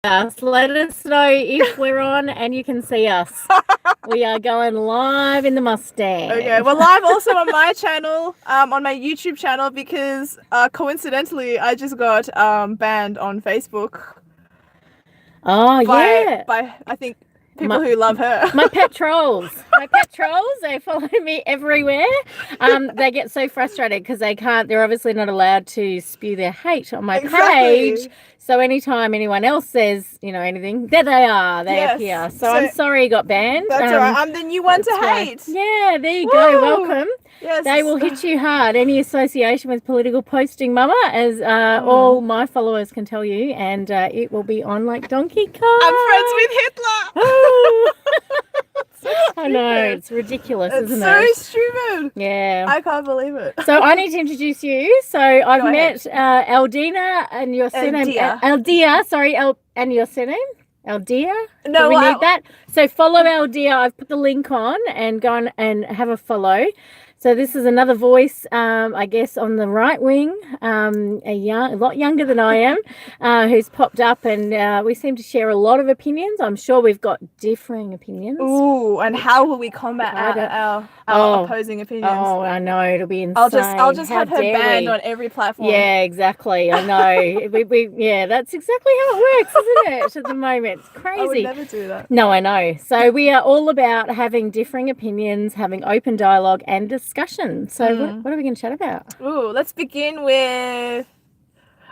us. Let us know if we're on and you can see us. We are going live in the Mustang. Okay, we're live also on my channel, on my YouTube channel, because coincidentally I just got banned on Facebook. Oh, yeah. By I think people who love her. My pet trolls. They follow me everywhere. They get so frustrated because they're obviously not allowed to spew their hate on my page. So anytime anyone else says, anything, there they are. They appear. So I'm sorry you got banned. That's all right. I'm the new one to hate. Yeah, there you go. Welcome. Yes. They will hit you hard. Any association with political posting, Mama, as all my followers can tell you, and it will be on like Donkey Kong. I'm friends with Hitler. Oh. I know, it's ridiculous, isn't it? It's so stupid. Yeah. I can't believe it. So I need to introduce you. So I've met Aldina and your surname. Aldia, sorry, and your surname? Aldia? No, we need that. So follow Aldia. I've put the link on and go on and have a follow. So this is another voice, I guess, on the right wing, a lot younger than I am, who's popped up, and we seem to share a lot of opinions. I'm sure we've got differing opinions. Ooh, and how will we combat our opposing opinions? Oh, I know, it'll be insane. I'll just have her banned on every platform. Yeah, exactly. I know. Yeah, that's exactly how it works, isn't it? At the moment, it's crazy. I would never do that. No, I know. So we are all about having differing opinions, having open dialogue and discussion. So what are we going to chat about? Ooh, let's begin with.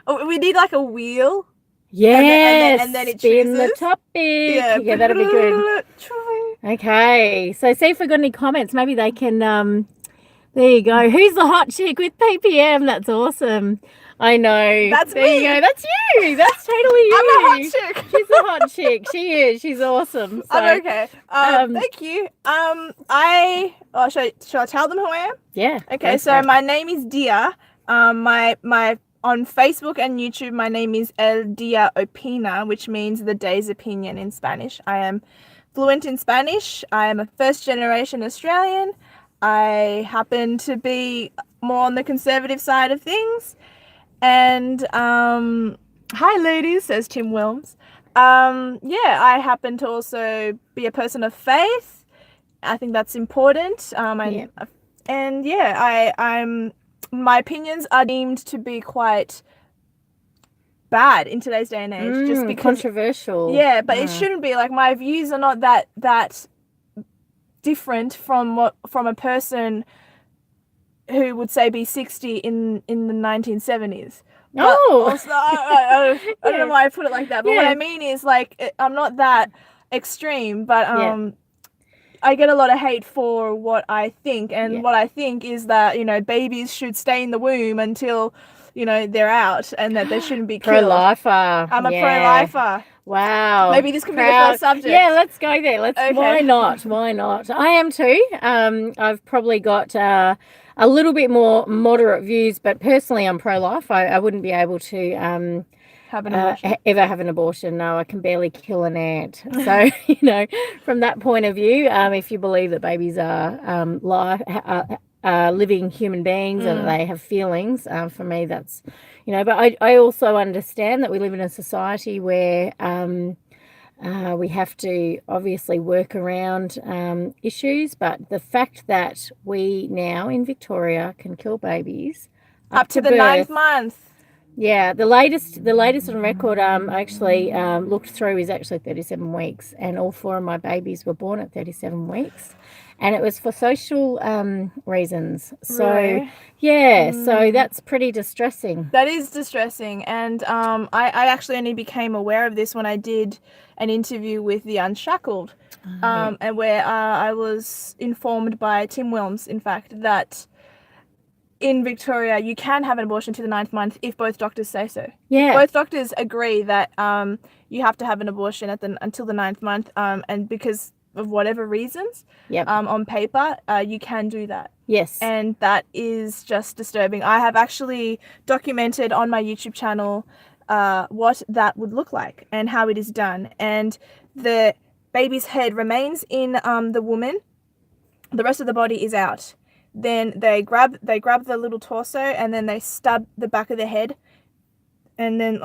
Oh, we need like a wheel. Yes, and then it spin chooses the topic. Yeah, that'll be good. Okay, so see if we've got any comments. Maybe they can. There you go. Who's the hot chick with PPM? That's awesome. I know. That's there me. You go. That's you. That's totally you. I'm a hot chick. She's a hot chick. She is. She's awesome. So, I'm okay. Thank you. Shall I tell them who I am? Yeah. Okay. So my name is Dia. My on Facebook and YouTube, my name is El Dia Opina, which means the day's opinion in Spanish. I am fluent in Spanish. I am a first-generation Australian. I happen to be more on the conservative side of things. And hi, ladies, says Tim Wilms. I happen to also be a person of faith. I think that's important. I'm. My opinions are deemed to be quite bad in today's day and age, just because controversial. Yeah, but it shouldn't be. Like, my views are not that different from a person who would say be 60 in the 1970s. Also, I don't know why I put it like that, but what I mean is, like, I'm not that extreme, but I get a lot of hate for what I think, and what I think is that, babies should stay in the womb until, they're out, and that they shouldn't be killed. Pro-lifer. I'm a pro-lifer. Wow. Maybe this could be the first subject. Yeah, let's go there. Okay. Why not? I am too. I've probably got a little bit more moderate views, but personally I'm pro-life. I wouldn't be able to ever have an abortion. No, I can barely kill an ant. So, from that point of view, if you believe that babies are living human beings and that they have feelings, for me that's, but I also understand that we live in a society where we have to obviously work around issues, but the fact that we now in Victoria can kill babies up to the birth, 9th month. Yeah, the latest on record I actually looked through is actually 37 weeks, and all 4 of my babies were born at 37 weeks, and it was for social reasons. So really? So that's pretty distressing. That is distressing, and I actually only became aware of this when I did an interview with the Unshackled, and where I was informed by Tim Wilms, in fact, that in Victoria, you can have an abortion to the 9th month if both doctors say so. Yeah. Both doctors agree that you have to have an abortion until the 9th month, and because of whatever reasons, on paper, you can do that. Yes. And that is just disturbing. I have actually documented on my YouTube channel what that would look like and how it is done. And the baby's head remains in the woman. The rest of the body is out. Then they grab the little torso, and then they stab the back of the head, and then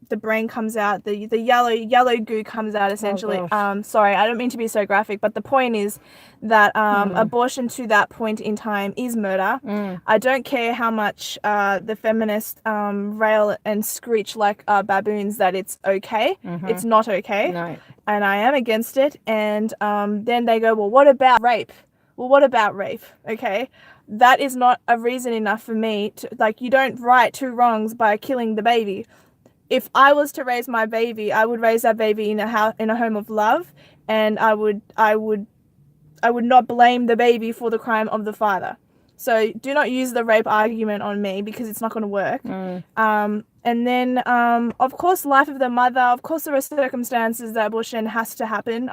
the brain comes out, the yellow goo comes out essentially. gosh. Sorry, I don't mean to be so graphic, but the point is that abortion to that point in time is murder. I don't care how much the feminists rail and screech like baboons that it's okay. It's not okay. No. And I am against it. And then they go, well, what about rape? Well, what about rape? Okay. That is not a reason enough for me to, like, you don't right two wrongs by killing the baby. If I was to raise my baby, I would raise that baby in a home of love, and I would not blame the baby for the crime of the father. So do not use the rape argument on me, because it's not going to work. And then, of course, life of the mother. Of course, there are circumstances that abortion has to happen.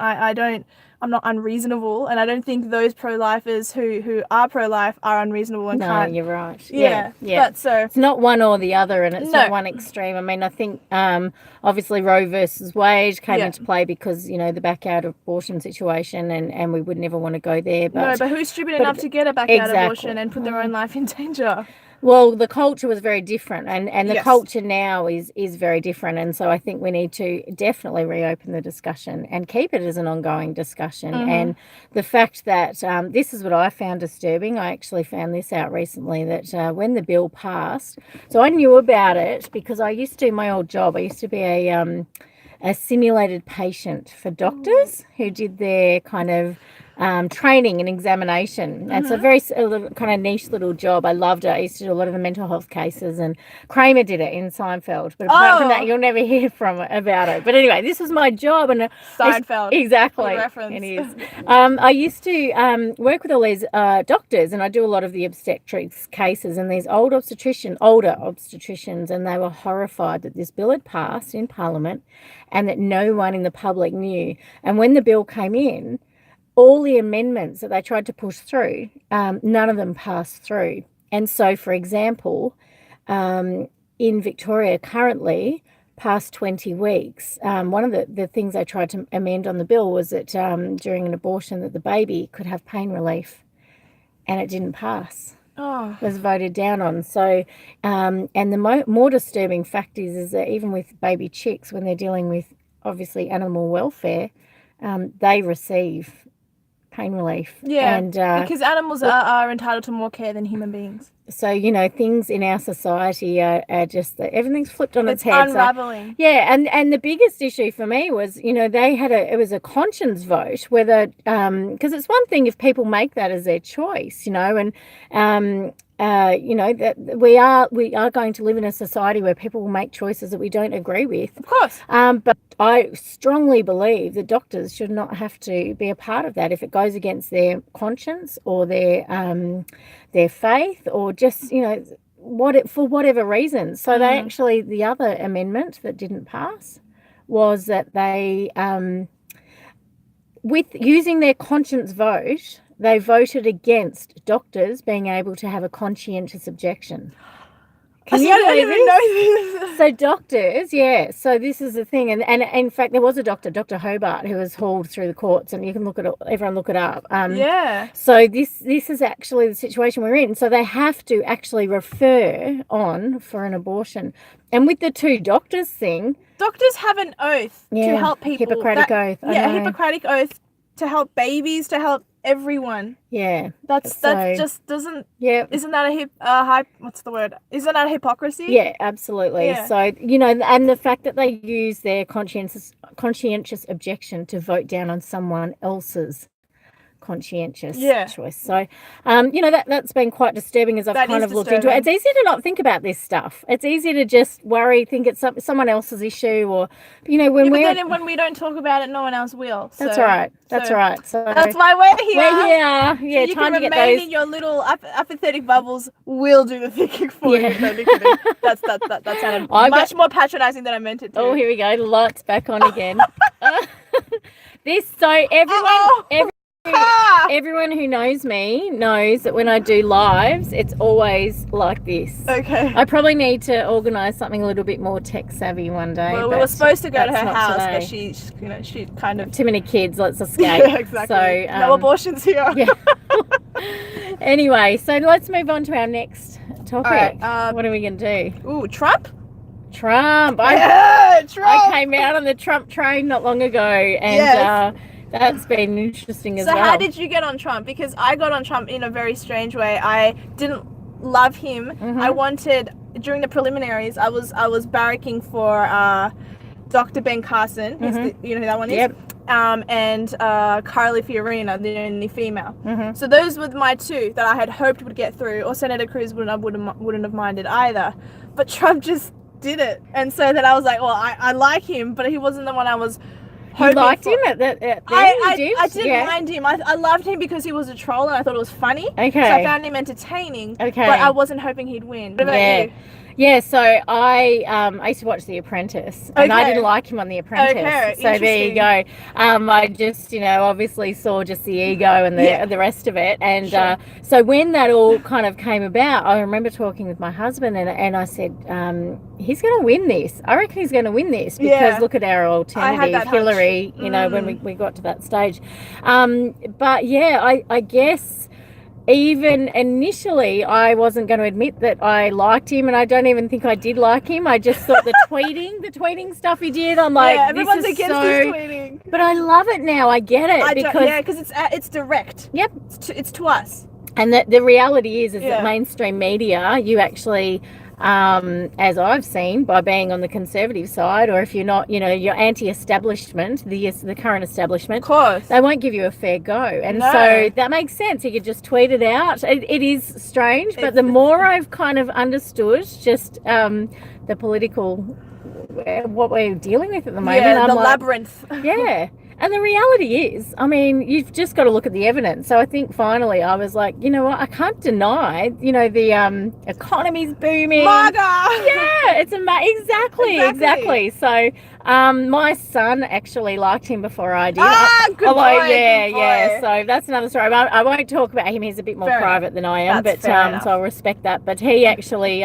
I'm not unreasonable, and I don't think those pro-lifers who are pro-life are unreasonable and can't. No, you're right. Yeah. But so it's not one or the other, and it's not one extreme. I mean, I think obviously Roe versus Wade came into play because, the backyard abortion situation, and we would never want to go there. But who's stupid enough to get a backyard abortion and put their own life in danger? Well, the culture was very different, and the culture now is very different, and so I think we need to definitely reopen the discussion and keep it as an ongoing discussion. And the fact that this is what I found disturbing. I actually found this out recently, that when the bill passed, so I knew about it because I used to, my old job, I used to be a simulated patient for doctors who did their kind of training and examination. And so very kind of niche little job. I loved it. I used to do a lot of the mental health cases, and Kramer did it in Seinfeld. But apart from that, you'll never hear about it. But anyway, this was my job. And Seinfeld. Exactly. Reference. It is. I used to work with all these doctors, and I do a lot of the obstetrics cases, and these older obstetricians, and they were horrified that this bill had passed in Parliament and that no one in the public knew. And when the bill came in, all the amendments that they tried to push through, none of them passed through. And so, for example, in Victoria currently, past 20 weeks, one of the things they tried to amend on the bill was that during an abortion that the baby could have pain relief, and it didn't pass. It was voted down on. So, and the more disturbing fact is that even with baby chicks, when they're dealing with, obviously, animal welfare, they receive pain relief. Yeah, and because animals are entitled to more care than human beings. So, things in our society are just that everything's flipped on its head. Unraveling. So, and the biggest issue for me was, it was a conscience vote, whether, because it's one thing if people make that as their choice, and that we are going to live in a society where people will make choices that we don't agree with. Of course. But I strongly believe that doctors should not have to be a part of that if it goes against their conscience or their faith, or just, for whatever reason. So they actually, the other amendment that didn't pass was that they, with using their conscience vote, they voted against doctors being able to have a conscientious objection. Can you believe this? So doctors, so this is the thing. And in fact, there was a doctor, Dr. Hobart, who was hauled through the courts, and you can everyone look it up. So this is actually the situation we're in. So they have to actually refer on for an abortion. And with the two doctors thing. Doctors have an oath to help people. Hippocratic oath. A Hippocratic oath to help babies, to help everyone. That just doesn't. Isn't that what's the word? Isn't that a hypocrisy? Yeah, absolutely. So and the fact that they use their conscientious objection to vote down on someone else's conscientious choice. So that's been quite disturbing as I've kind of looked into it. It's easy to not think about this stuff. It's easy to just think it's someone else's issue, or when we don't talk about it, no one else will. That's right. So that's why we're here. Yeah, so you time can to remain get those in your little apathetic bubbles. We'll do the thinking for you. No, that sounded much more patronising than I meant it to. Oh, here we go. The light's back on again. Everyone who knows me knows that when I do lives, it's always like this. Okay. I probably need to organise something a little bit more tech savvy one day. Well, we were supposed to go to her house, but she kind of... Too many kids, let's escape. Yeah, exactly. So, no abortions here. Anyway, so let's move on to our next topic. All right, what are we going to do? Trump? Trump. Trump. I came out on the Trump train not long ago, and that's been interesting as well. So how did you get on Trump? Because I got on Trump in a very strange way. I didn't love him. I wanted, during the preliminaries, I was barracking for Dr. Ben Carson. You know who that one is? Yep. And Carly Fiorina, the only female. So those were my two that I had hoped would get through, or Senator Cruz wouldn't have minded either. But Trump just did it. And so then I was like, well, I like him, but he wasn't the one I was hoping You liked for. him at that? I didn't mind him. I loved him because he was a troll and I thought it was funny. Okay. So I found him entertaining. Okay. But I wasn't hoping he'd win. What about you? Yeah, so I used to watch The Apprentice, and I didn't like him on The Apprentice. Okay, so there you go. I just, obviously saw just the ego and the rest of it. And so when that all kind of came about, I remember talking with my husband, and I said, he's going to win this. I reckon he's going to win this because look at our alternative, Hillary, when we got to that stage. But yeah, I guess even initially I wasn't going to admit that I liked him, and I don't even think I did like him. I just thought the tweeting stuff he did, I'm like, everyone's this is against his tweeting. But I love it now. I get it because it's direct. Yep. It's to us. And the reality is that mainstream media, you actually, as I've seen by being on the conservative side, or if you're not, you're anti-establishment, the current establishment, of course, they won't give you a fair go. And so that makes sense. You could just tweet it out. It is strange, but the more I've kind of understood just the political, what we're dealing with at the moment. Yeah, I'm labyrinth. Yeah. And the reality is, you've just got to look at the evidence. So I think finally I was like, you know what, I can't deny, the economy's booming. MAGA! Yeah, it's exactly. So my son actually liked him before I did. Good boy. Yeah. So that's another story. I won't talk about him. He's a bit more private than I am, but so I'll respect that. But he actually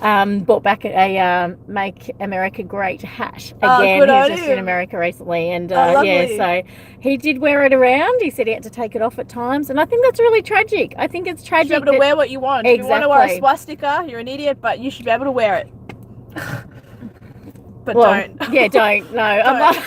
bought back a Make America Great hat again. He was just in America recently, and so he did wear it around. He said he had to take it off at times, and I think that's really tragic. I think it's tragic. You should be able to wear what you want. Exactly. If you want to wear a swastika, you're an idiot, but you should be able to wear it. But don't. Yeah, don't. No, I'm like,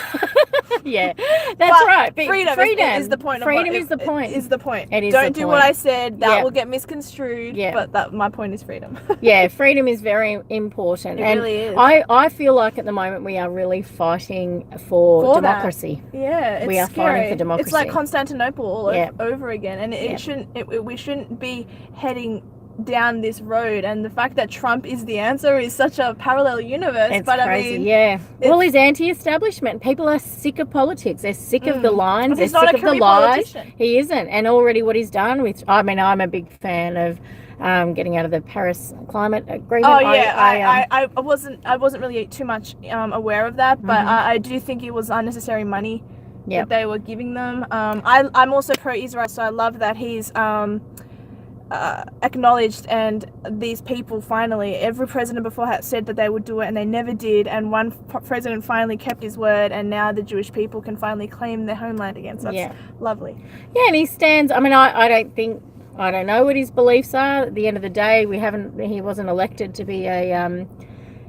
yeah, that's right. But freedom is the point. Freedom is the point. Is the point. It is. Don't do what I said. That Yeah. will get misconstrued. Yeah. But my point is freedom. Yeah, freedom is very important. It and really is. I feel like at the moment we are really fighting for democracy. Yeah, it's we are scary. fighting for democracy. It's like Constantinople all over again, and we shouldn't be heading down this road. And the fact that Trump is the answer is such a parallel universe. It's crazy. Well, he's anti-establishment. People are sick of politics. They're sick of the lines. They're sick of the lies. Politician. He isn't. And already what he's done with, I'm a big fan of getting out of the Paris climate agreement. Oh yeah, I wasn't really too much aware of that, but I do think it was unnecessary money that they were giving them. I'm also pro-Israel, so I love that he's acknowledged, and these people finally, every president before had said that they would do it and they never did, and one president finally kept his word, and now the Jewish people can finally claim their homeland again. So that's lovely. Yeah, and he stands, I don't know what his beliefs are. At the end of the day, he wasn't elected to be a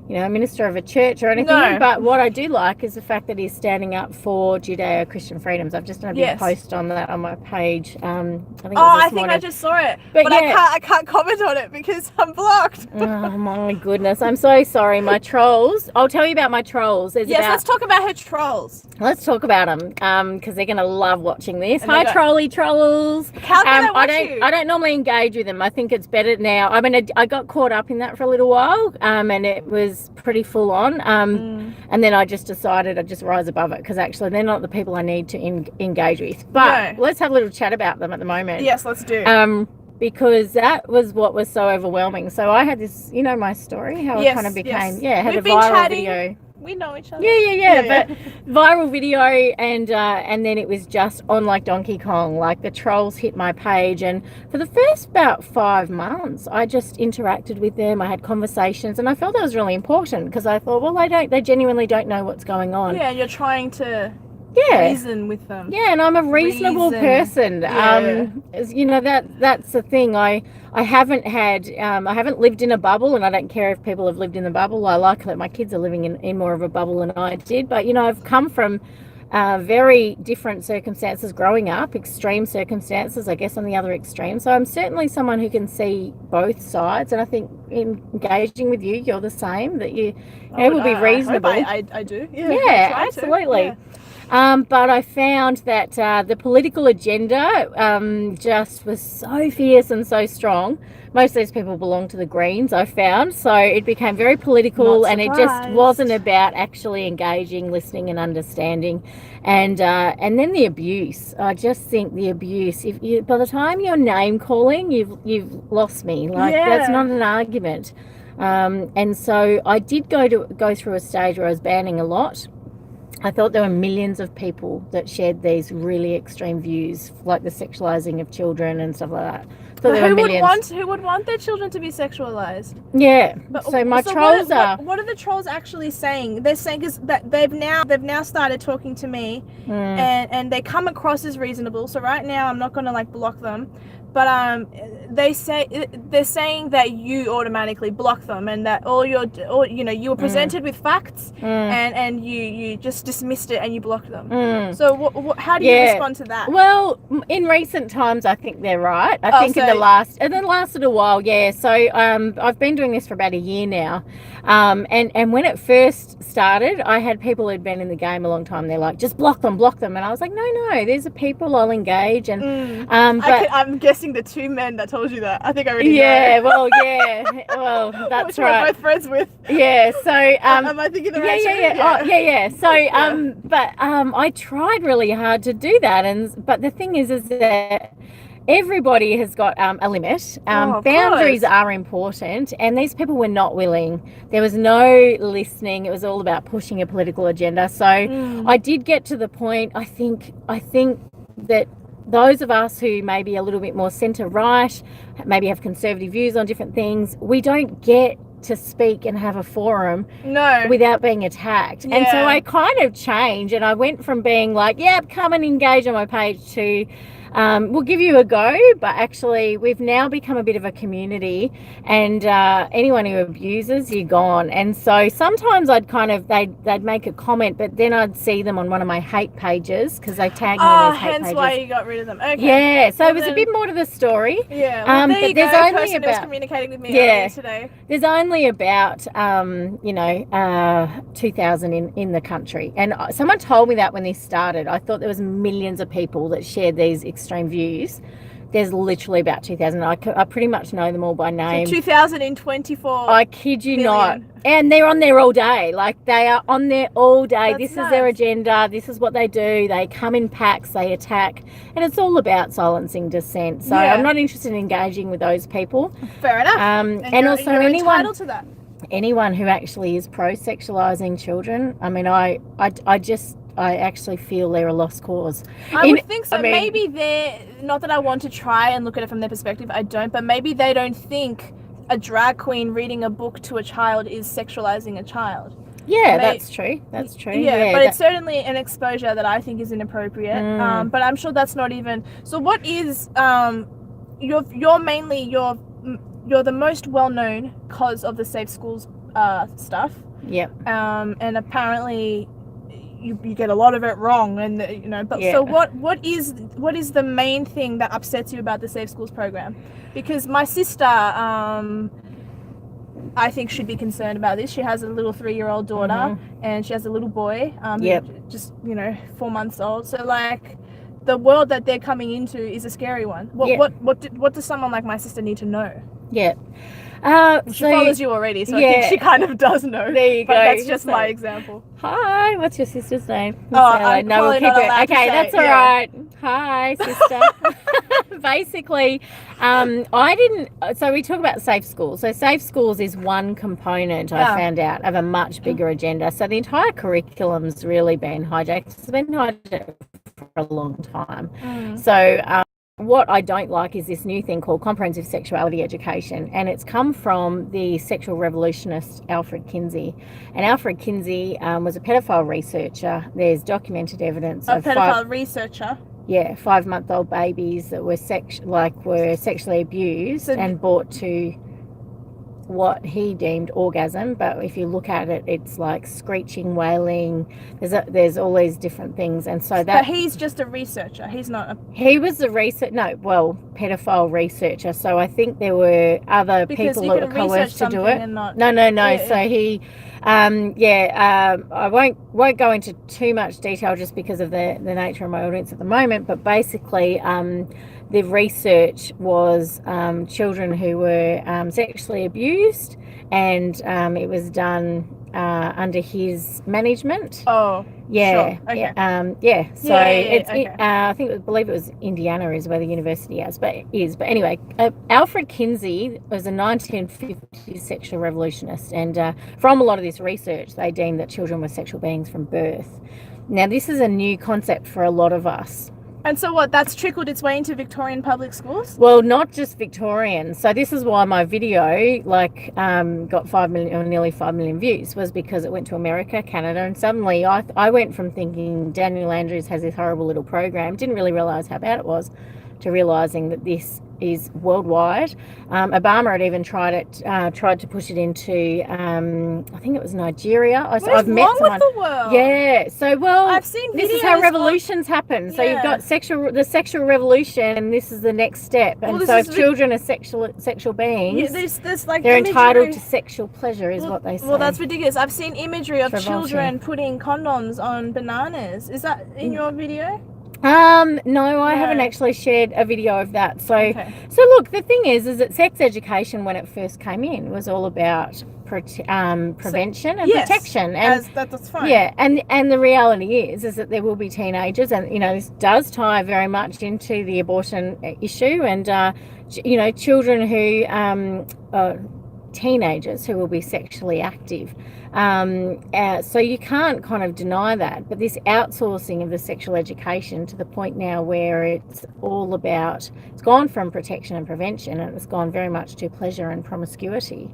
minister of a church or anything. No. But what I do like is the fact that he's standing up for Judeo-Christian freedoms. I've just done a big post on that on my page. I think I just saw it, but I can't comment on it because I'm blocked. Oh my goodness, I'm so sorry. My trolls. I'll tell you about my trolls. Let's talk about her trolls. Let's talk about them because they're going to love watching this. Hi, trolly trolls. How can I don't normally engage with them. I think it's better now. I got caught up in that for a little while, and it was pretty full on, and then I just decided I'd just rise above it, because actually they're not the people I need to engage with. But let's have a little chat about them at the moment. Yes, let's do. Because that was what was so overwhelming. So I had this, my story, how it kind of became, had a viral video. We know each other. Yeah. But viral video, and then it was just on like Donkey Kong. Like the trolls hit my page, and for the first about 5 months, I just interacted with them. I had conversations, and I felt that was really important, because I thought, well, they genuinely don't know what's going on. Yeah, you're trying to reason with them. Yeah, and I'm a reasonable person. You know, that's the thing. I haven't lived in a bubble, and I don't care if people have lived in the bubble. I like that my kids are living in more of a bubble than I did. But, you know, I've come from very different circumstances growing up, extreme circumstances, I guess, on the other extreme. So I'm certainly someone who can see both sides, and I think in engaging with you, you're the same, that you will be reasonable. I do. Yeah, absolutely. Yeah. But I found that the political agenda just was so fierce and so strong. Most of these people belong to the Greens, I found. So it became very political, and it just wasn't about actually engaging, listening and understanding. And then the abuse. I just think the abuse, by the time you're name calling, you've lost me. That's not an argument. And so I did go through a stage where I was banning a lot. I thought there were millions of people that shared these really extreme views, like the sexualizing of children and stuff like that. Who would want their children to be sexualized? Yeah. So my trolls are. What are the trolls actually saying? They're saying is that they've now started talking to me, and they come across as reasonable. So right now I'm not going to block them, but they're saying that you automatically block them, and that you were presented with facts, and you just dismissed it and you blocked them. So how do you respond to that? Well, in recent times I think they're right. I think in the last little while, yeah. So I've been doing this for about a year now, and when it first started, I had people who'd been in the game a long time. They're like, just block them, and I was like, no, these are people, I'll engage. And but I'm guessing the two men that told you that. I think I already know. Well, that's which right. We're both friends with. Yeah. So am I thinking the right? Yeah. So but I tried really hard to do that, but the thing is that everybody has got a limit. Boundaries are important, and these people were not willing. There was no listening. It was all about pushing a political agenda. So I did get to the point. I think that those of us who may be a little bit more centre-right, maybe have conservative views on different things, we don't get to speak and have a forum without being attacked. And so I kind of changed, and I went from being like, come and engage on my page, to we'll give you a go, but actually we've now become a bit of a community, and anyone who abuses, you're gone. And so sometimes they'd make a comment, but then I'd see them on one of my hate pages because they tag me in those hate pages. Hence why you got rid of them. Okay. Yeah, so it was a bit more to the story. Yeah, well, there you go, person who was communicating with me earlier today. There's only about 2,000 in the country, and someone told me that when this started. I thought there was millions of people that shared these extreme views. There's literally about 2,000. I pretty much know them all by name. So 2,024. I kid you million. not. And they're on there all day. They are on there all day. That's this nice. Is their agenda. This is what they do. They come in packs. They attack. And it's all about silencing dissent. So I'm not interested in engaging with those people. Fair enough. And also you're entitled to that. Anyone who actually is pro-sexualizing children, I mean, I actually feel they're a lost cause. I would think so. Maybe they're, not that I want to try and look at it from their perspective, I don't, but maybe they don't think a drag queen reading a book to a child is sexualizing a child. Yeah, that's true. That's true. Yeah, but it's certainly an exposure that I think is inappropriate. But I'm sure that's not even. So what is you're the most well-known cause of the Safe Schools stuff. Yep. And apparently you get a lot of it wrong, and so what is the main thing that upsets you about the Safe Schools program? Because my sister I think should be concerned about this. She has a little 3-year-old daughter, and she has a little boy just 4 months old. So the world that they're coming into is a scary one. What does someone like my sister need to know? She follows you already, so I think she kind of does know. There you go. That's just my example. Hi, what's your sister's name? I'm no, we'll keep it. Okay, that's all right. Hi, sister. Basically, so we talk about Safe Schools. So Safe Schools is one component, I found out, of a much bigger agenda. So the entire curriculum's really been hijacked. It's been hijacked for a long time. So what I don't like is this new thing called comprehensive sexuality education, and it's come from the sexual revolutionist Alfred Kinsey. And Alfred Kinsey was a pedophile researcher. There's documented evidence A of pedophile researcher. 5-month-old babies that were sexually abused and brought to what he deemed orgasm, but if you look at it, it's like screeching, wailing. There's all these different things, and so that. But he's just a researcher. He's not a. He was the pedophile researcher. So I think there were other people that were coerced to do it. No. Yeah. So he, I won't go into too much detail just because of the nature of my audience at the moment. But basically, the research was children who were sexually abused, and it was done under his management. Oh, yeah. Sure. Okay. So I believe it was Indiana is where the university is. But anyway, Alfred Kinsey was a 1950s sexual revolutionist, and from a lot of this research, they deemed that children were sexual beings from birth. Now, this is a new concept for a lot of us. And so that's trickled its way into Victorian public schools? Well, not just Victorian. So this is why my video got 5 million or nearly 5 million views, was because it went to America, Canada, and suddenly I went from thinking Daniel Andrews has this horrible little program, didn't really realise how bad it was, to realising that this is worldwide. Obama had even tried to push it into I think it was Nigeria. What is wrong with the world? Yeah. So I've seen this is how revolutions happen. So you've got the sexual revolution, and this is the next step. And so if children are sexual beings, there's they're entitled to sexual pleasure, is what they say. Well, that's ridiculous. I've seen imagery of children putting condoms on bananas. Is that in your video? No, I haven't actually shared a video of that. So look, the thing is that sex education, when it first came in, was all about prevention and protection, and that's fine. Yeah, and the reality is that there will be teenagers, and this does tie very much into the abortion issue, and children who teenagers who will be sexually active. So you can't kind of deny that, but this outsourcing of the sexual education to the point now where it's gone from protection and prevention, and it's gone very much to pleasure and promiscuity.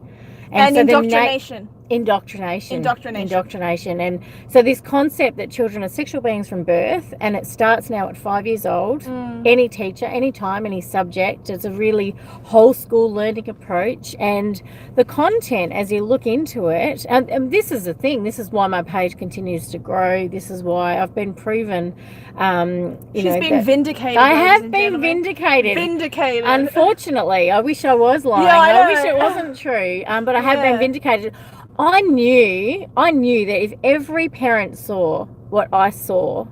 And so indoctrination. Indoctrination. And so this concept that children are sexual beings from birth, and it starts now at 5 years old. Any teacher, any time, any subject. It's a really whole school learning approach. And the content, as you look into it, and this is the thing, this is why my page continues to grow. This is why I've been proven, She's been vindicated. I have been vindicated. Unfortunately, I wish I was lying. Yeah, I wish it wasn't true. But I have been vindicated. I knew that if every parent saw what I saw,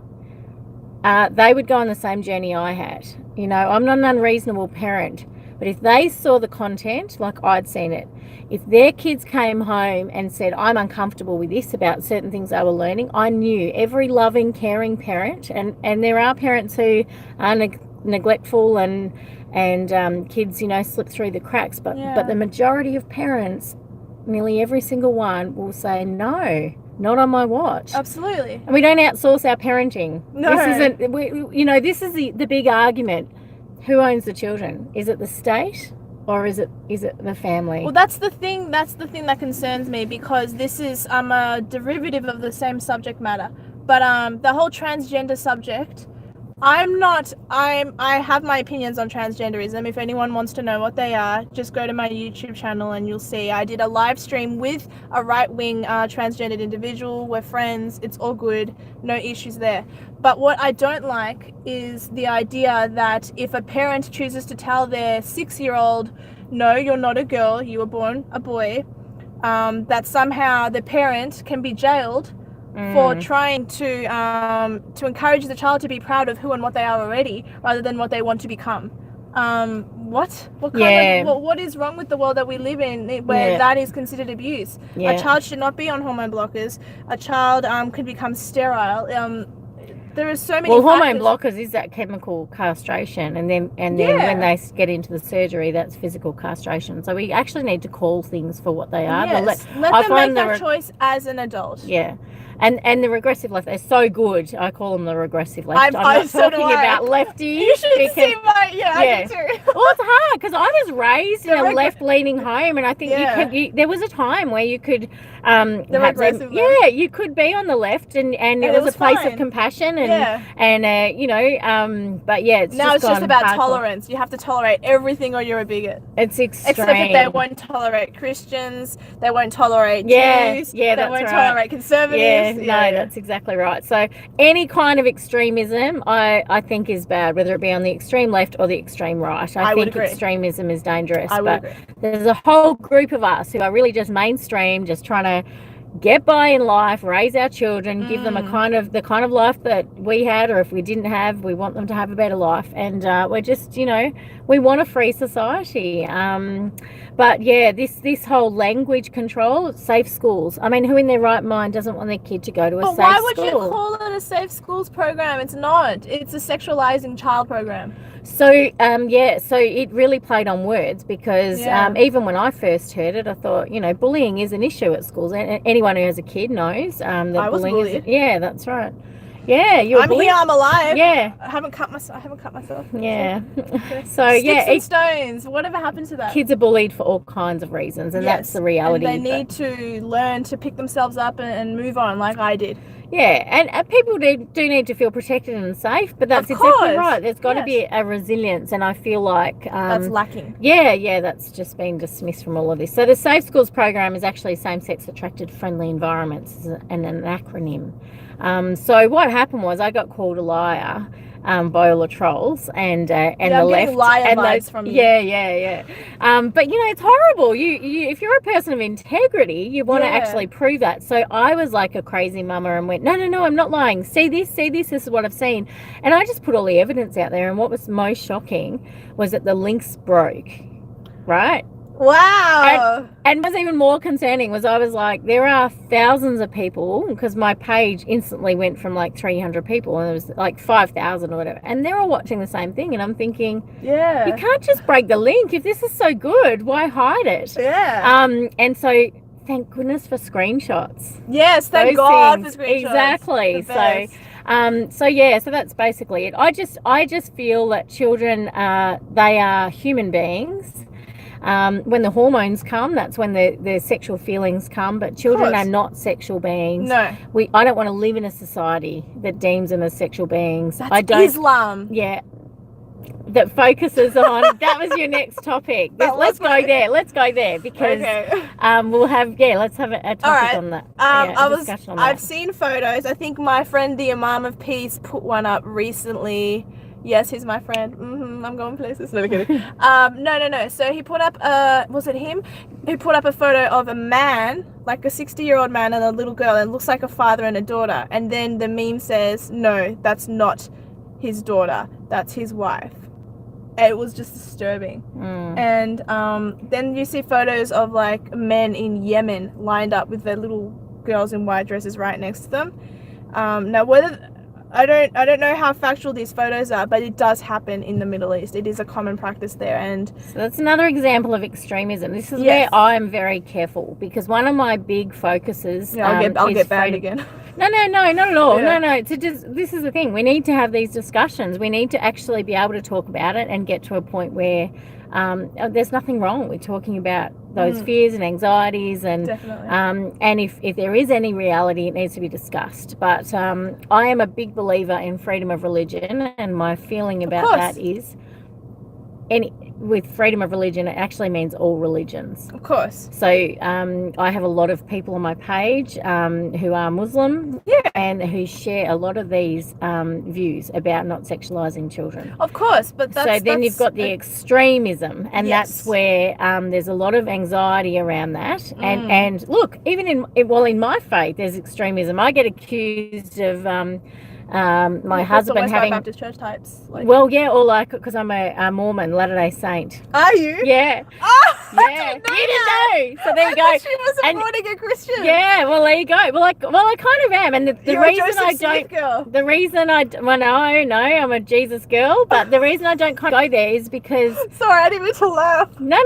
they would go on the same journey I had. I'm not an unreasonable parent, but if they saw the content like I'd seen it, if their kids came home and said, I'm uncomfortable with this about certain things they were learning, I knew every loving, caring parent, and there are parents who are neglectful and kids, slip through the cracks, but the majority of parents, nearly every single one, will say, no, not on my watch. Absolutely. And we don't outsource our parenting. No. This is the big argument. Who owns the children? Is it the state, or is it the family? Well, that's the thing that concerns me, because this is a derivative of the same subject matter. But the whole transgender subject, I have my opinions on transgenderism. If anyone wants to know what they are, just go to my YouTube channel and you'll see. I did a live stream with a right-wing transgendered individual. We're friends. It's all good. No issues there. But what I don't like is the idea that if a parent chooses to tell their 6-year-old, no, you're not a girl, you were born a boy, that somehow the parent can be jailed for trying to encourage the child to be proud of who and what they are already, rather than what they want to become. What is wrong with the world that we live in, where that is considered abuse? A child should not be on hormone blockers. A child could become sterile. There are so many hormone blockers is that chemical castration, and then when they get into the surgery, that's physical castration. So we actually need to call things for what they are. Yes. Let them make that choice as an adult. Yeah. And the regressive left, they're so good. I call them the regressive left. I'm not so talking about lefty. You should see my, I do too. Well, it's hard because I was raised in a left-leaning home, and I think there was a time where you could, you could be on the left, and it was a place of compassion, but yeah, it's now it's just about tolerance. You have to tolerate everything, or you're a bigot. It's extreme. Except that they won't tolerate Christians, they won't tolerate Jews, they won't tolerate conservatives. No, that's exactly right. So any kind of extremism, I think is bad, whether it be on the extreme left or the extreme right. I think extremism is dangerous. But there's a whole group of us who are really just mainstream, just trying to get by in life, raise our children, give them the kind of life that we had, or if we didn't have, we want them to have a better life. And we're just, we want a free society. But yeah, this whole language control, safe schools. I mean, who in their right mind doesn't want their kid to go to a safe school? But why would you call it a safe schools program? It's not. It's a sexualizing child program. So so it really played on words, because even when I first heard it, I thought, bullying is an issue at schools, and anyone who has a kid knows that bullying is. Yeah, that's right. Yeah, I'm here. I'm alive. Yeah, I haven't cut myself. Yeah. So sticks and stones. Whatever happened to that? Kids are bullied for all kinds of reasons, and that's the reality. And they need to learn to pick themselves up and move on, like I did. Yeah, and people do need to feel protected and safe, but that's exactly right. There's got to be a resilience, and I feel like that's lacking. Yeah, that's just been dismissed from all of this. So the Safe Schools program is actually same-sex attracted friendly environments, and an acronym. So what happened was I got called a liar by all the trolls and the left, liar and vibes from you. Yeah. But it's horrible. You if you're a person of integrity, you want to actually prove that. So I was like a crazy mama and went, no, I'm not lying. See this is what I've seen, and I just put all the evidence out there. And what was most shocking was that the links broke, right? Wow. And what's even more concerning was I was like, there are thousands of people, because my page instantly went from like 300 people and it was like 5,000 or whatever, and they're all watching the same thing, and I'm thinking, you can't just break the link. If this is so good, why hide it? And so thank goodness for screenshots. Yes, thank God for screenshots. Exactly. So that's basically it. I just feel that children, they are human beings. When the hormones come, that's when the sexual feelings come, but children are not sexual beings. No. I don't want to live in a society that deems them as sexual beings. That's Islam. Yeah. That focuses on, that was your next topic. Let's go there because we'll have, let's have a topic on that. I've seen photos. I think my friend, the Imam of Peace, put one up recently. Yes, he's my friend. I'm going places. No, kidding. No. So he put up was it him? He put up a photo of a man, like a 60-year-old man and a little girl, and it looks like a father and a daughter. And then the meme says, no, that's not his daughter. That's his wife. And it was just disturbing. And then you see photos of like men in Yemen lined up with their little girls in white dresses right next to them. Now whether I don't know how factual these photos are, but it does happen in the Middle East. It is a common practice there, and so that's another example of extremism. This is where I'm very careful, because one of my big focuses. I'll get banned again. No, not at all. No. This is the thing. We need to have these discussions. We need to actually be able to talk about it and get to a point where there's nothing wrong with talking about those fears and anxieties, and if there is any reality, it needs to be discussed. But I am a big believer in freedom of religion, and my feeling about that is with freedom of religion, it actually means all religions. Of course. So I have a lot of people on my page who are Muslim and who share a lot of these views about not sexualizing children. Of course, but then you've got the extremism, and that's where there's a lot of anxiety around that. And look, even in my faith, there's extremism. I get accused of My What's the husband West having, Baptist church types? Like, well, yeah, or like, because I'm a Mormon Latter-day Saint. are you? Yeah. Oh, Yeah, I didn't know you didn't that. know. So there you I go. thought she was a And- born again Christian. Yeah, well, there you go. Well, I kind of am, and the You're a reason Joseph I Smith don't, girl. the reason I, well, no, I'm a Jesus girl, but the reason I don't kind of go there is because, Sorry, I didn't mean to laugh. no,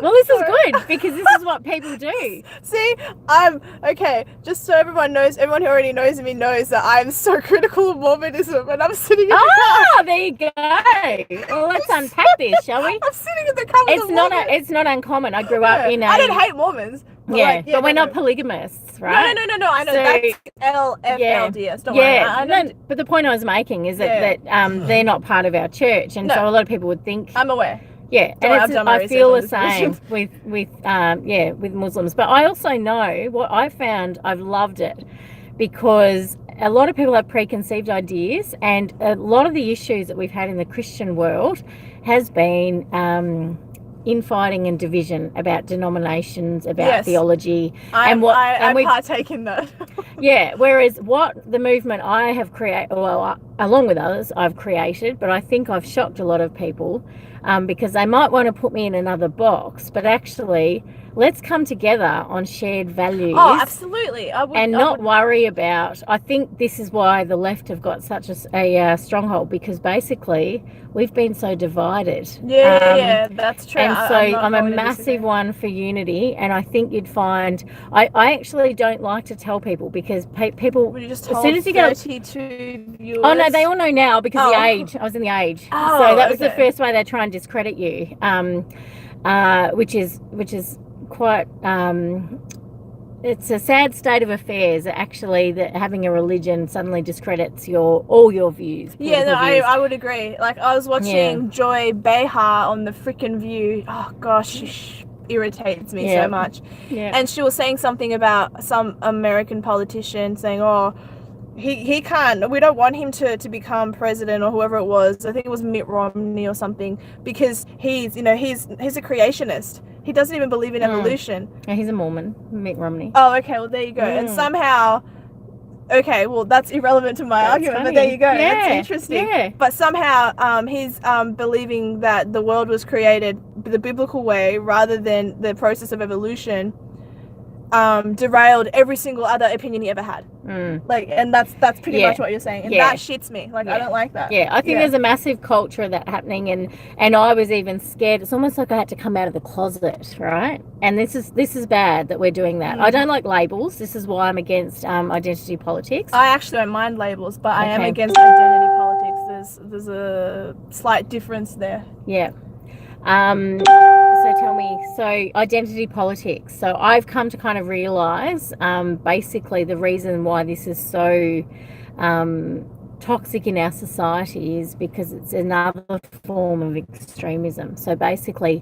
well, this is Sorry. good because this is what people do. See, I'm okay. Just so everyone knows, everyone who already knows me knows that I'm so critical of Mormonism, and I'm sitting in the car. Ah, there you go. Well, let's unpack this, shall we? I'm sitting in the car with It's a not Mormon. it's not uncommon. I grew up in a. I don't hate Mormons. But Yeah, like, but we're no, not polygamists, right? No. I know So- that's LFLDS. Don't worry. Yeah, I no, know. but the point I was making is Yeah. that they're not part of our church, and No. so a lot of people would think, I'm aware. yeah, Don't worry, and I've done my I research feel on the this same religion. with Muslims. But I also know what I found. I've loved it because a lot of people have preconceived ideas, and a lot of the issues that we've had in the Christian world has been infighting and division about denominations, about Yes. theology, I we've- partake in that. yeah. Whereas what the movement I have created, well, along with others, I've created, but I think I've shocked a lot of people because they might want to put me in another box, but actually, let's come together on shared values. Oh, absolutely. I would, And I not would- worry about. I think this is why the left have got such a stronghold, because basically we've been so divided. Yeah, that's true. And so I'm a going to massive disagree. one for unity, and I think you'd find I actually don't like to tell people because people Would you just as told soon as you get 32 viewers? oh no, they all know now because Oh. the age. I was in the age, Oh, so that was the okay. first way they try and discredit you, which is quite. It's a sad state of affairs, actually, that having a religion suddenly discredits all your views. Yeah, no, political views. I would agree. Like, I was watching Joy Behar on the freaking View. Oh, gosh, she irritates me Yeah. so much. Yeah. And she was saying something about some American politician saying, oh, he can't, we don't want him to become president or whoever it was. I think it was Mitt Romney or something, because he's a creationist. He doesn't even believe in evolution. Yeah, he's a Mormon, Mitt Romney. Oh, okay, well, there you go. And somehow, okay, well, that's irrelevant to my That's argument, funny. but there you go. Yeah, That's interesting. yeah. But somehow he's believing that the world was created the biblical way rather than the process of evolution, derailed every single other opinion he ever had. Like, and that's pretty Yeah. much what you're saying. And Yeah. that shits me. Like, Yeah. I don't like that. Yeah, I think there's a massive culture of that happening, and I was even scared. It's almost like I had to come out of the closet, right? And this is bad that we're doing that. I don't like labels. This is why I'm against identity politics. I actually don't mind labels, but I am Okay. against identity politics. There's a slight difference there. Yeah. So tell me, so identity politics. So I've come to kind of realize basically the reason why this is so toxic in our society is because it's another form of extremism. So basically,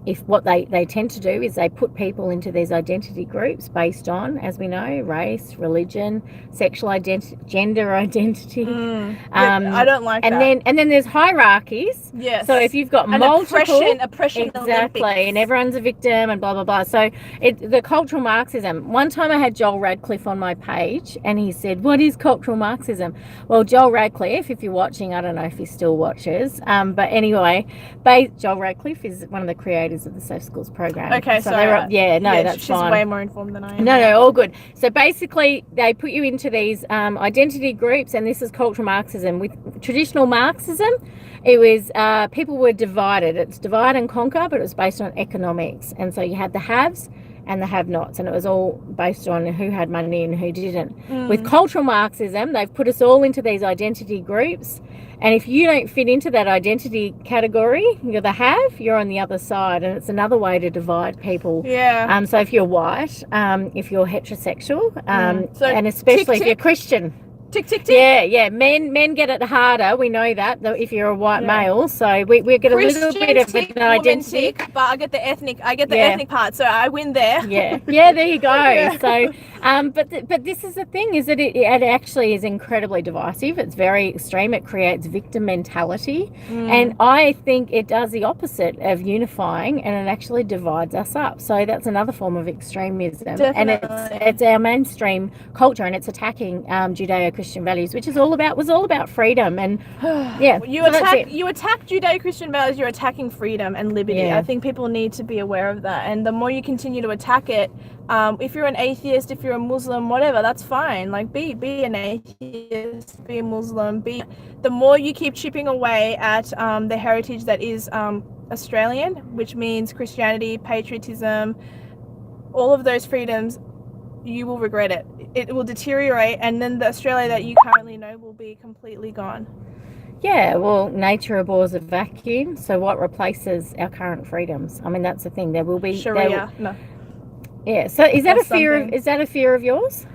if what they tend to do is they put people into these identity groups based on, as we know, race, religion, sexual identity, gender identity. I don't like that. And then there's hierarchies. Yes. So if you've got And multiple, oppression exactly, Olympics. and everyone's a victim and blah blah blah. So the cultural Marxism. One time I had Joel Radcliffe on my page, and he said, "What is cultural Marxism?" Well, Joel Radcliffe, if you're watching, I don't know if he still watches, but anyway, Joel Radcliffe is one of the creators of the Safe Schools program. Okay, so sorry. that's she's fine. way more informed than I am. No, all good. So basically, they put you into these identity groups, and this is cultural Marxism. With traditional Marxism, it was people were divided. It's divide and conquer, but it was based on economics. And so you had the haves and the have-nots, and it was all based on who had money and who didn't. With cultural Marxism, they've put us all into these identity groups, and if you don't fit into that identity category, you're the have, you're on the other side, and it's another way to divide people. Yeah. So if you're white, if you're heterosexual, So and especially tick, if you're tick. Christian. Tick, tick, tick. Yeah. Men get it harder. We know that, though, if you're a white Yeah. male. So we get a little bit of tick, an woman identity. tick, but I get the ethnic Yeah. part, so I win there. Yeah, there you go. Yeah. So But this is the thing, is that it actually is incredibly divisive. It's very extreme. It creates victim mentality. And I think it does the opposite of unifying, and it actually divides us up. So that's another form of extremism. Definitely. And it's our mainstream culture, and it's attacking Judeo-Christian values, which was all about freedom. And yeah, you attack Judeo-Christian values, you're attacking freedom and liberty. Yeah. I think people need to be aware of that. And the more you continue to attack it, if you're an atheist, if you're a Muslim, whatever, that's fine. Like, be an atheist, be a Muslim, the more you keep chipping away at the heritage that is Australian, which means Christianity, patriotism, all of those freedoms, you will regret it. It will deteriorate, and then the Australia that you currently know will be completely gone. Yeah, well, nature abhors a vacuum, so what replaces our current freedoms? I mean, that's the thing. There will be Sharia. No. Yeah. So is that Something. is that a fear of yours?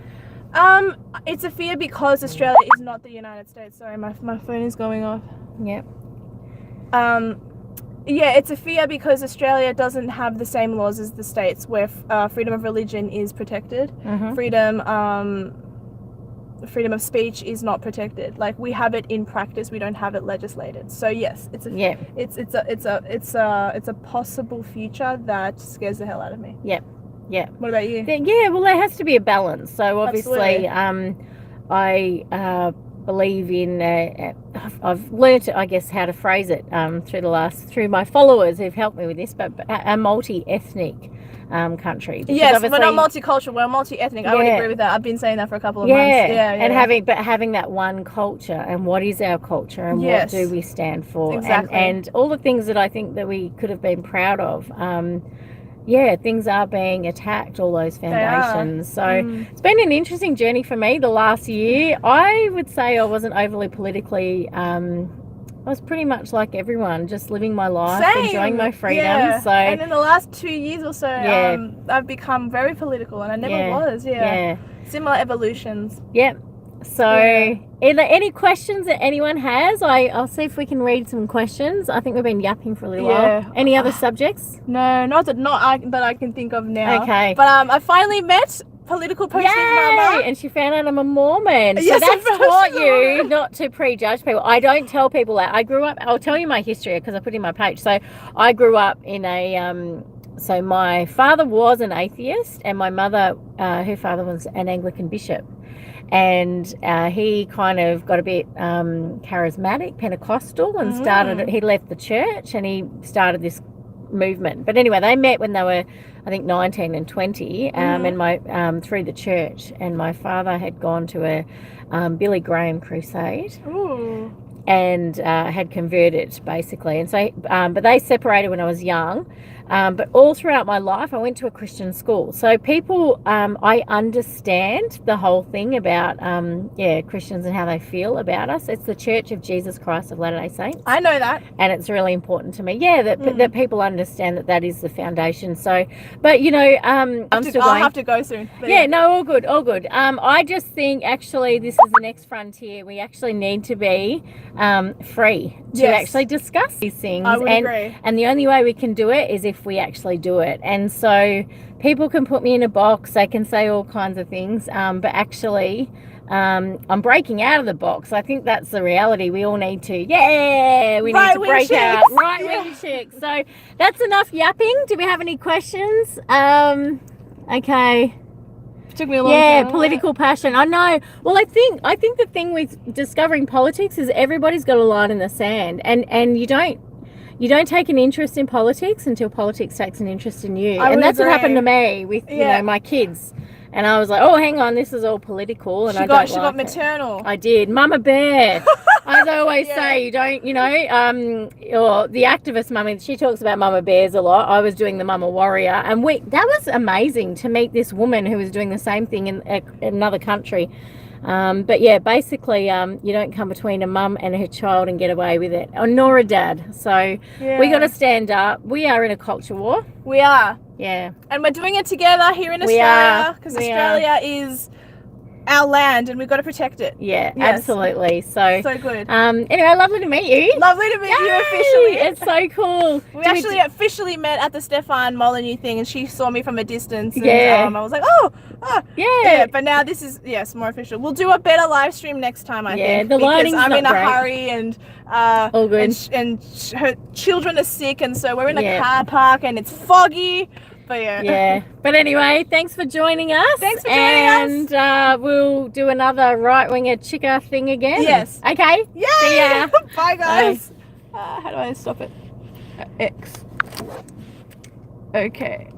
It's a fear because Australia is not the United States. Sorry, my phone is going off. Yep. Yeah, it's a fear because Australia doesn't have the same laws as the States, where freedom of religion is protected. Freedom of speech is not protected. Like, we have it in practice, we don't have it legislated. So yes, it's a possible future that scares the hell out of me. Yep. Yeah. What about you? Yeah, well, there has to be a balance. So obviously, I believe in. I've learnt, I guess, how to phrase it through my followers who've helped me with this. But a multi-ethnic country. Yes, we're not multicultural. We're multi-ethnic. I would agree with that. I've been saying that for a couple of months. Yeah, and having that one culture, and what is our culture, and what do we stand for, exactly. and all the things that I think that we could have been proud of. Things are being attacked, all those foundations. So it's been an interesting journey for me the last year. I would say I wasn't overly politically, I was pretty much like everyone, just living my life, enjoying my freedom. Yeah. So, and in the last 2 years or so, I've become very political, and I never was. Similar evolutions. Yep. So, are there any questions that anyone has? I'll see if we can read some questions. I think we've been yapping for a little while. Any other subjects? No, that I can think of now. Okay. But I finally met political posting mama. And she found out I'm a Mormon. Yes, so that's taught you not to prejudge people. I don't tell people that. I grew up, I'll tell you my history because I put it in my page. So I grew up in a, so my father was an atheist, and my mother, her father was an Anglican bishop. And he kind of got a bit charismatic, Pentecostal, and he left the church and he started this movement. But anyway, they met when they were, I think, 19 and 20, and through the church. And my father had gone to a Billy Graham crusade. Ooh. And had converted, basically. And so, but they separated when I was young. But all throughout my life, I went to a Christian school. So people, I understand the whole thing about, Christians and how they feel about us. It's the Church of Jesus Christ of Latter-day Saints. I know that. And it's really important to me. That people understand that is the foundation. So, but, I'll have to go soon. All good. I just think, actually, this is the next frontier. We actually need to be free to actually discuss these things. I would agree. And the only way we can do it is if we actually do it. And so people can put me in a box, they can say all kinds of things, but actually I'm breaking out of the box. I think that's the reality. We all need to, need to break out. Right-wing chicks. So that's enough yapping. Do we have any questions? Okay. Took me a long time. Political passion. I know. Well, I think the thing with discovering politics is everybody's got a line in the sand, and you don't take an interest in politics until politics takes an interest in you. And that's what happened to me with my kids. And I was like, oh, hang on, this is all political. And she got maternal. I did. Mama Bear. As I always say, you don't, or the activist mummy, she talks about Mama Bears a lot. I was doing the Mama Warrior. And that was amazing to meet this woman who was doing the same thing in another country. Basically, you don't come between a mum and her child and get away with it, or nor a dad. So we got to stand up. We are in a culture war. We are. Yeah. And we're doing it together here in Australia, because Australia is our land, and we've got to protect it. Yeah, Yes. absolutely. So, So good. anyway, lovely to meet you. Lovely to meet you Yay! officially. It's so cool. We actually officially met at the Stefan Molyneux thing, and she saw me from a distance. And, Yeah. I was like, oh, Yeah. But now this is more official. We'll do a better live stream next time. I think. The because lighting's I'm not in a great. hurry, and All good. and her children are sick, and so we're in a Yeah. car park, and it's foggy. But Yeah. But anyway, thanks for joining us. Thanks for joining us. And we'll do another right-winger chicker thing again. Yes. Okay. Yay! See ya. Bye, guys. How do I stop it? X. Okay.